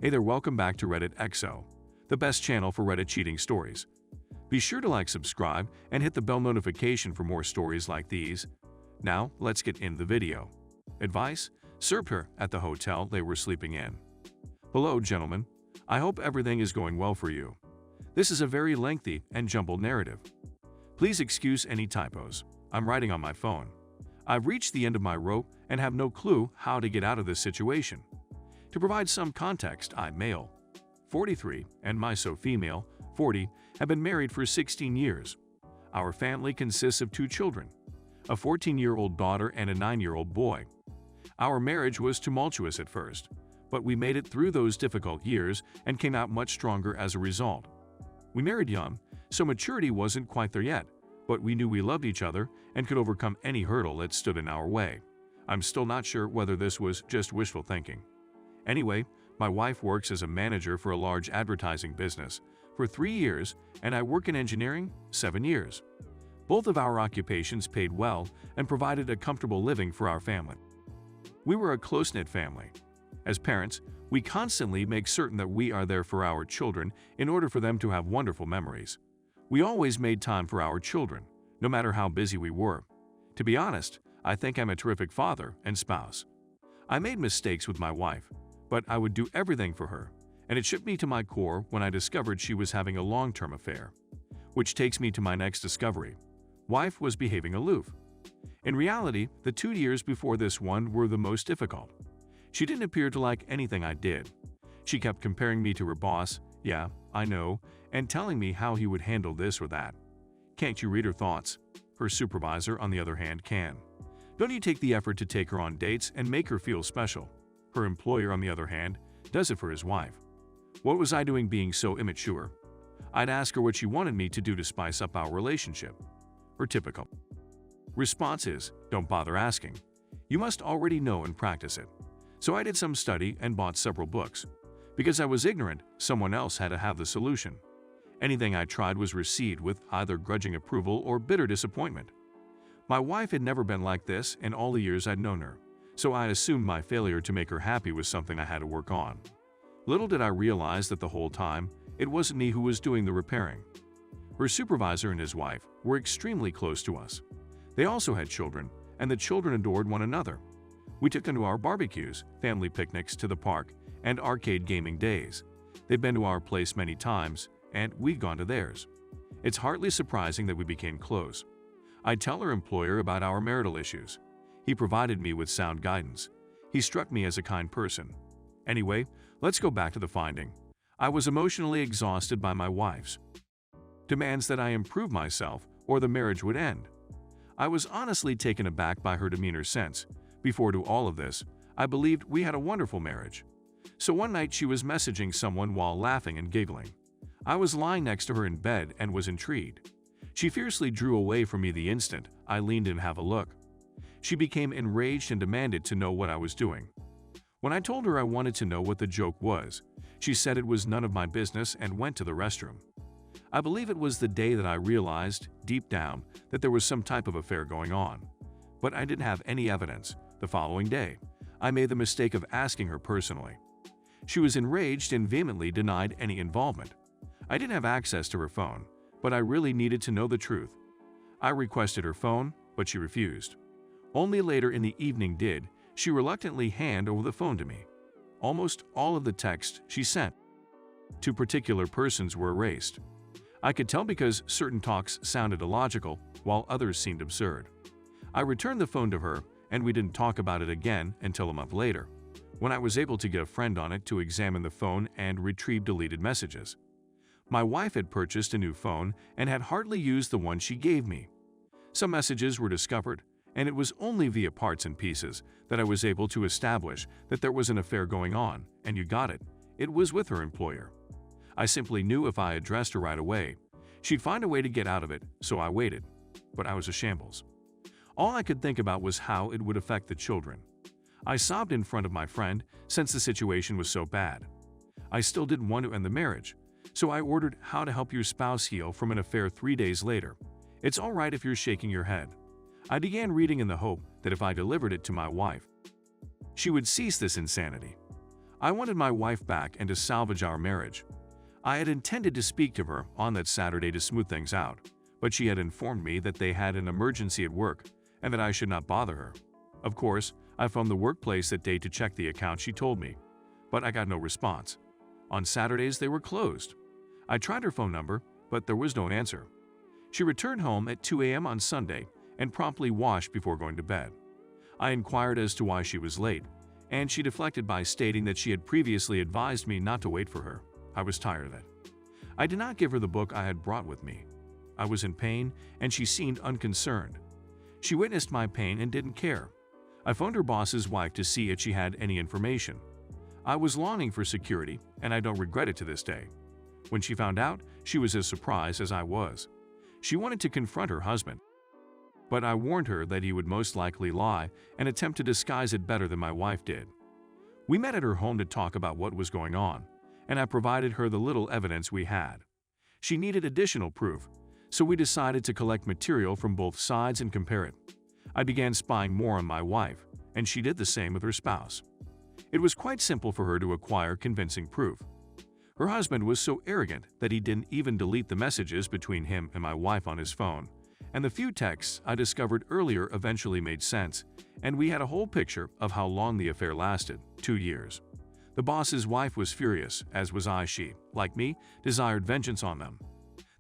Hey there, welcome back to Reddit XO, the best channel for Reddit cheating stories. Be sure to like, subscribe, and hit the bell notification for more stories like these. Now, let's get into the video. Advice served her at the hotel they were sleeping in. Hello, gentlemen. I hope everything is going well for you. This is a very lengthy and jumbled narrative. Please excuse any typos. I'm writing on my phone. I've reached the end of my rope and have no clue how to get out of this situation. To provide some context, I'm male, 43, and my female, 40, have been married for 16 years. Our family consists of 2 children, a 14-year-old daughter and a 9-year-old boy. Our marriage was tumultuous at first, but we made it through those difficult years and came out much stronger as a result. We married young, so maturity wasn't quite there yet, but we knew we loved each other and could overcome any hurdle that stood in our way. I'm still not sure whether this was just wishful thinking. Anyway, my wife works as a manager for a large advertising business for 3 years, and I work in engineering 7 years. Both of our occupations paid well and provided a comfortable living for our family. We were a close-knit family. As parents, we constantly make certain that we are there for our children in order for them to have wonderful memories. We always made time for our children, no matter how busy we were. To be honest, I think I'm a terrific father and spouse. I made mistakes with my wife, but I would do everything for her, and it shook me to my core when I discovered she was having a long-term affair. Which takes me to my next discovery. Wife was behaving aloof. In reality, the 2 years before this one were the most difficult. She didn't appear to like anything I did. She kept comparing me to her boss, yeah, I know, and telling me how he would handle this or that. Can't you read her thoughts? Her supervisor, on the other hand, can. Don't you take the effort to take her on dates and make her feel special? Her employer, on the other hand, does it for his wife. What was I doing being so immature? I'd ask her what she wanted me to do to spice up our relationship. Her typical response is, don't bother asking. You must already know and practice it. So I did some study and bought several books. Because I was ignorant, someone else had to have the solution. Anything I tried was received with either grudging approval or bitter disappointment. My wife had never been like this in all the years I'd known her, so I assumed my failure to make her happy was something I had to work on. Little did I realize that the whole time, it wasn't me who was doing the repairing. Her supervisor and his wife were extremely close to us. They also had children, and the children adored one another. We took them to our barbecues, family picnics to the park, and arcade gaming days. They'd been to our place many times, and we'd gone to theirs. It's hardly surprising that we became close. I'd tell her employer about our marital issues. He provided me with sound guidance. He struck me as a kind person. Anyway, let's go back to the finding. I was emotionally exhausted by my wife's demands that I improve myself or the marriage would end. I was honestly taken aback by her demeanor since, before to all of this, I believed we had a wonderful marriage. So one night she was messaging someone while laughing and giggling. I was lying next to her in bed and was intrigued. She fiercely drew away from me the instant I leaned in to have a look. She became enraged and demanded to know what I was doing. When I told her I wanted to know what the joke was, she said it was none of my business and went to the restroom. I believe it was the day that I realized, deep down, that there was some type of affair going on. But I didn't have any evidence. The following day, I made the mistake of asking her personally. She was enraged and vehemently denied any involvement. I didn't have access to her phone, but I really needed to know the truth. I requested her phone, but she refused. Only later in the evening did she reluctantly hand over the phone to me. Almost all of the texts she sent to particular persons were erased. I could tell because certain talks sounded illogical, while others seemed absurd. I returned the phone to her, and we didn't talk about it again until a month later, when I was able to get a friend on it to examine the phone and retrieve deleted messages. My wife had purchased a new phone and had hardly used the one she gave me. Some messages were discovered, and it was only via parts and pieces that I was able to establish that there was an affair going on, and you got it, it was with her employer. I simply knew if I addressed her right away, she'd find a way to get out of it, so I waited. But I was a shambles. All I could think about was how it would affect the children. I sobbed in front of my friend since the situation was so bad. I still didn't want to end the marriage, so I ordered How to Help Your Spouse Heal from an Affair 3 days later. It's all right if you're shaking your head. I began reading in the hope that if I delivered it to my wife, she would cease this insanity. I wanted my wife back and to salvage our marriage. I had intended to speak to her on that Saturday to smooth things out, but she had informed me that they had an emergency at work and that I should not bother her. Of course, I phoned the workplace that day to check the account she told me, but I got no response. On Saturdays, they were closed. I tried her phone number, but there was no answer. She returned home at 2 a.m. on Sunday and promptly washed before going to bed. I inquired as to why she was late, and she deflected by stating that she had previously advised me not to wait for her. I was tired of it. I did not give her the book I had brought with me. I was in pain, and she seemed unconcerned. She witnessed my pain and didn't care. I phoned her boss's wife to see if she had any information. I was longing for security, and I don't regret it to this day. When she found out, she was as surprised as I was. She wanted to confront her husband, but I warned her that he would most likely lie and attempt to disguise it better than my wife did. We met at her home to talk about what was going on, and I provided her the little evidence we had. She needed additional proof, so we decided to collect material from both sides and compare it. I began spying more on my wife, and she did the same with her spouse. It was quite simple for her to acquire convincing proof. Her husband was so arrogant that he didn't even delete the messages between him and my wife on his phone, and the few texts I discovered earlier eventually made sense, and we had a whole picture of how long the affair lasted, 2 years. The boss's wife was furious, as was I. She, like me, desired vengeance on them.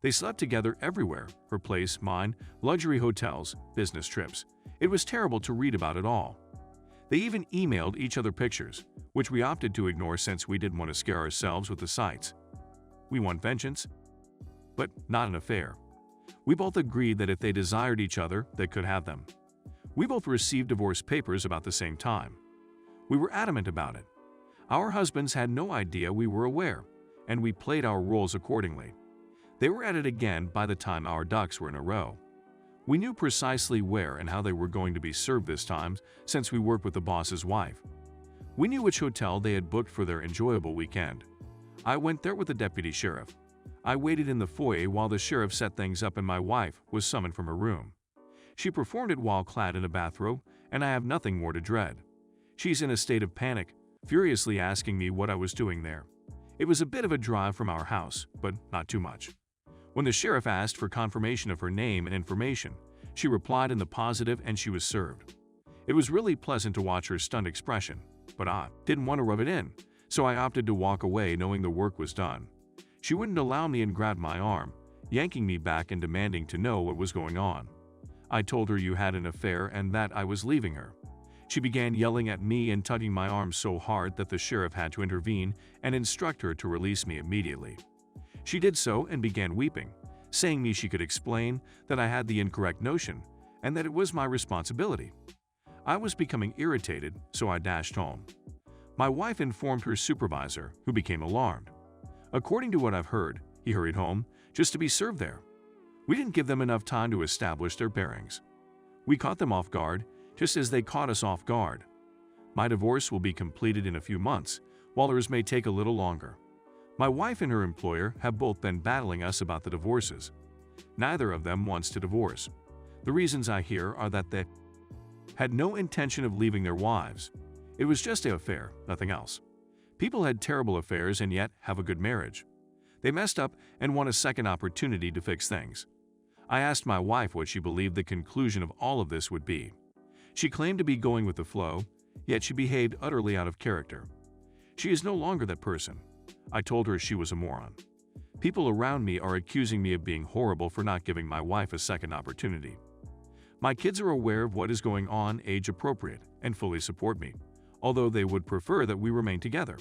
They slept together everywhere, her place, mine, luxury hotels, business trips. It was terrible to read about it all. They even emailed each other pictures, which we opted to ignore since we didn't want to scare ourselves with the sights. We want vengeance, but not an affair. We both agreed that if they desired each other, they could have them. We both received divorce papers about the same time. We were adamant about it. Our husbands had no idea we were aware, and we played our roles accordingly. They were at it again by the time our ducks were in a row. We knew precisely where and how they were going to be served this time, since we worked with the boss's wife. We knew which hotel they had booked for their enjoyable weekend. I went there with the deputy sheriff. I waited in the foyer while the sheriff set things up and my wife was summoned from her room. She performed it while clad in a bathrobe, and I have nothing more to dread. She's in a state of panic, furiously asking me what I was doing there. It was a bit of a drive from our house, but not too much. When the sheriff asked for confirmation of her name and information, she replied in the positive and she was served. It was really pleasant to watch her stunned expression, but I didn't want to rub it in, so I opted to walk away knowing the work was done. She wouldn't allow me and grabbed my arm, yanking me back and demanding to know what was going on. I told her you had an affair and that I was leaving her. She began yelling at me and tugging my arm so hard that the sheriff had to intervene and instruct her to release me immediately. She did so and began weeping, saying me she could explain that I had the incorrect notion and that it was my responsibility. I was becoming irritated, so I dashed home. My wife informed her supervisor, who became alarmed. According to what I've heard, he hurried home just to be served there. We didn't give them enough time to establish their bearings. We caught them off guard, just as they caught us off guard. My divorce will be completed in a few months, while theirs may take a little longer. My wife and her employer have both been battling us about the divorces. Neither of them wants to divorce. The reasons I hear are that they had no intention of leaving their wives. It was just an affair, nothing else. People had terrible affairs and yet have a good marriage. They messed up and want a second opportunity to fix things. I asked my wife what she believed the conclusion of all of this would be. She claimed to be going with the flow, yet she behaved utterly out of character. She is no longer that person. I told her she was a moron. People around me are accusing me of being horrible for not giving my wife a second opportunity. My kids are aware of what is going on, age appropriate, and fully support me, although they would prefer that we remain together.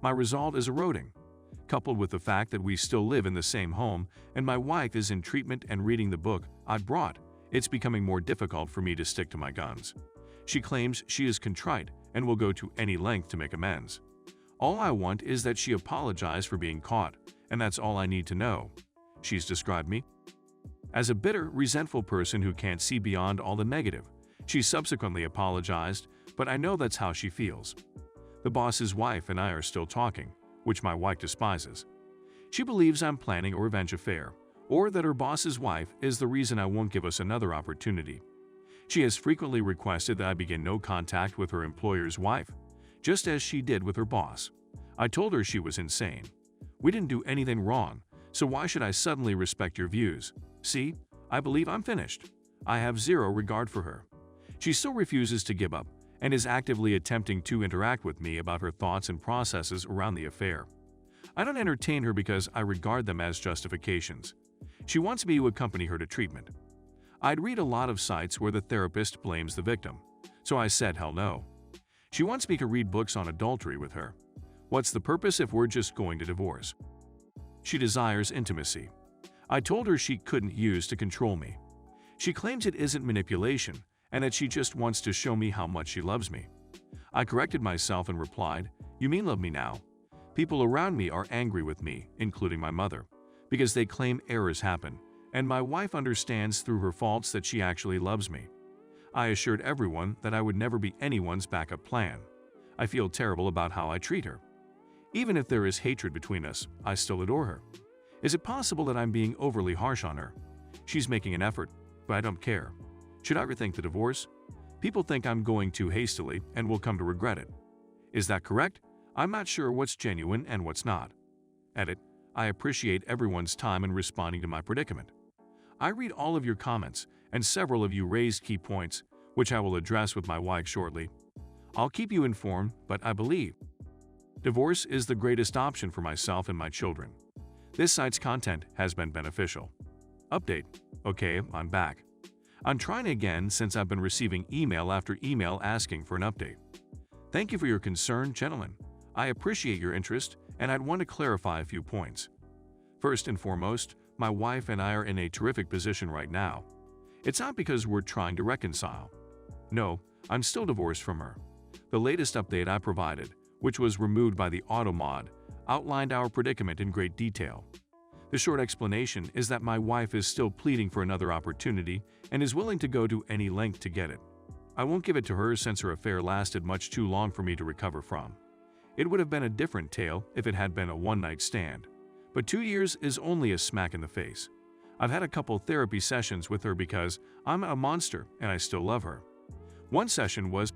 My resolve is eroding, coupled with the fact that we still live in the same home and my wife is in treatment and reading the book I brought. It's becoming more difficult for me to stick to my guns. She claims she is contrite and will go to any length to make amends. All I want is that she apologize for being caught, and that's all I need to know. She's described me as a bitter, resentful person who can't see beyond all the negative. She subsequently apologized, but I know that's how she feels. The boss's wife and I are still talking, which my wife despises. She believes I'm planning a revenge affair, or that her boss's wife is the reason I won't give us another opportunity. She has frequently requested that I begin no contact with her employer's wife, just as she did with her boss. I told her she was insane. We didn't do anything wrong, so why should I suddenly respect your views? See, I believe I'm finished. I have zero regard for her. She still refuses to give up and is actively attempting to interact with me about her thoughts and processes around the affair. I don't entertain her because I regard them as justifications. She wants me to accompany her to treatment. I'd read a lot of sites where the therapist blames the victim, so I said hell no. She wants me to read books on adultery with her. What's the purpose if we're just going to divorce? She desires intimacy. I told her she couldn't use to control me. She claims it isn't manipulation and that she just wants to show me how much she loves me. I corrected myself and replied, "You mean love me now?" People around me are angry with me, including my mother, because they claim errors happen, and my wife understands through her faults that she actually loves me. I assured everyone that I would never be anyone's backup plan. I feel terrible about how I treat her. Even if there is hatred between us, I still adore her. Is it possible that I'm being overly harsh on her? She's making an effort, but I don't care. Should I rethink the divorce? People think I'm going too hastily and will come to regret it. Is that correct? I'm not sure what's genuine and what's not. Edit. I appreciate everyone's time in responding to my predicament. I read all of your comments, and several of you raised key points, which I will address with my wife shortly. I'll keep you informed, but I believe divorce is the greatest option for myself and my children. This site's content has been beneficial. Update. Okay, I'm back. I'm trying again since I've been receiving email after email asking for an update. Thank you for your concern, gentlemen. I appreciate your interest, and I'd want to clarify a few points. First and foremost, my wife and I are in a terrific position right now. It's not because we're trying to reconcile. No, I'm still divorced from her. The latest update I provided, which was removed by the auto mod, outlined our predicament in great detail. The short explanation is that my wife is still pleading for another opportunity and is willing to go to any length to get it. I won't give it to her since her affair lasted much too long for me to recover from. It would have been a different tale if it had been a one-night stand. But 2 years is only a smack in the face. I've had a couple therapy sessions with her because I'm a monster and I still love her. One session was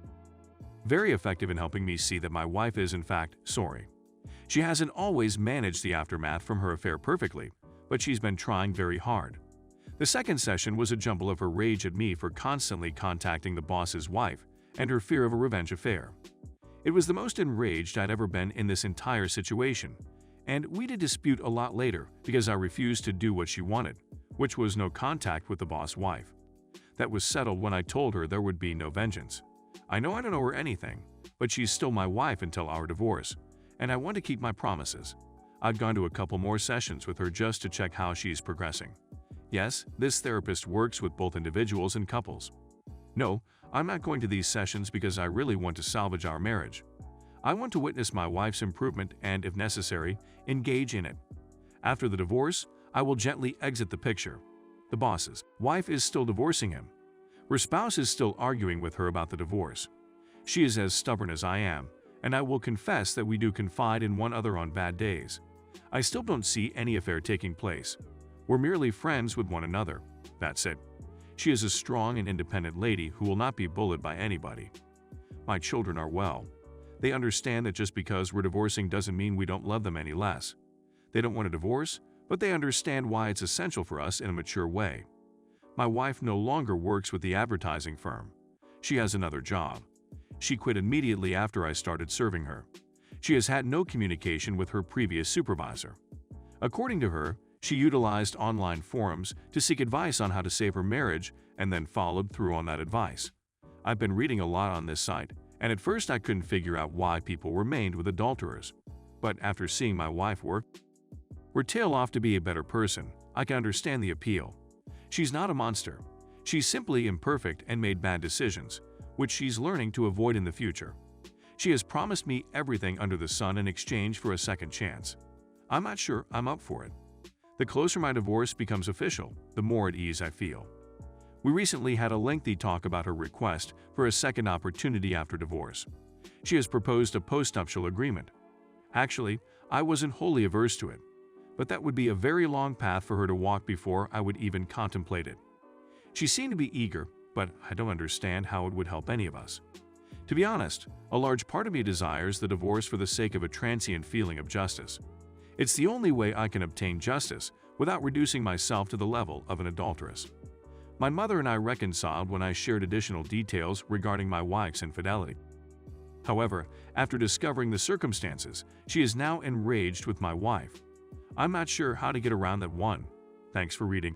very effective in helping me see that my wife is in fact sorry. She hasn't always managed the aftermath from her affair perfectly, but she's been trying very hard. The second session was a jumble of her rage at me for constantly contacting the boss's wife and her fear of a revenge affair. It was the most enraged I'd ever been in this entire situation, and we did dispute a lot later because I refused to do what she wanted, which was no contact with the boss wife. That was settled when I told her there would be no vengeance. I know I don't owe her anything, but she's still my wife until our divorce, and I want to keep my promises. I've gone to a couple more sessions with her just to check how she's progressing. Yes, this therapist works with both individuals and couples. No, I'm not going to these sessions because I really want to salvage our marriage. I want to witness my wife's improvement and, if necessary, engage in it. After the divorce, I will gently exit the picture. The boss's wife is still divorcing him. Her spouse is still arguing with her about the divorce. She is as stubborn as I am, and I will confess that we do confide in one another on bad days. I still don't see any affair taking place. We're merely friends with one another. That's it. She is a strong and independent lady who will not be bullied by anybody. My children are well. They understand that just because we're divorcing doesn't mean we don't love them any less. They don't want a divorce, but they understand why it's essential for us in a mature way. My wife no longer works with the advertising firm. She has another job. She quit immediately after I started serving her. She has had no communication with her previous supervisor. According to her, she utilized online forums to seek advice on how to save her marriage and then followed through on that advice. I've been reading a lot on this site, and at first I couldn't figure out why people remained with adulterers. But after seeing my wife work her tail off to be a better person, I can understand the appeal. She's not a monster. She's simply imperfect and made bad decisions, which she's learning to avoid in the future. She has promised me everything under the sun in exchange for a second chance. I'm not sure I'm up for it. The closer my divorce becomes official, the more at ease I feel. We recently had a lengthy talk about her request for a second opportunity after divorce. She has proposed a postnuptial agreement. Actually, I wasn't wholly averse to it, but that would be a very long path for her to walk before I would even contemplate it. She seemed to be eager, but I don't understand how it would help any of us. To be honest, a large part of me desires the divorce for the sake of a transient feeling of justice. It's the only way I can obtain justice without reducing myself to the level of an adulteress. My mother and I reconciled when I shared additional details regarding my wife's infidelity. However, after discovering the circumstances, she is now enraged with my wife. I'm not sure how to get around that one. Thanks for reading.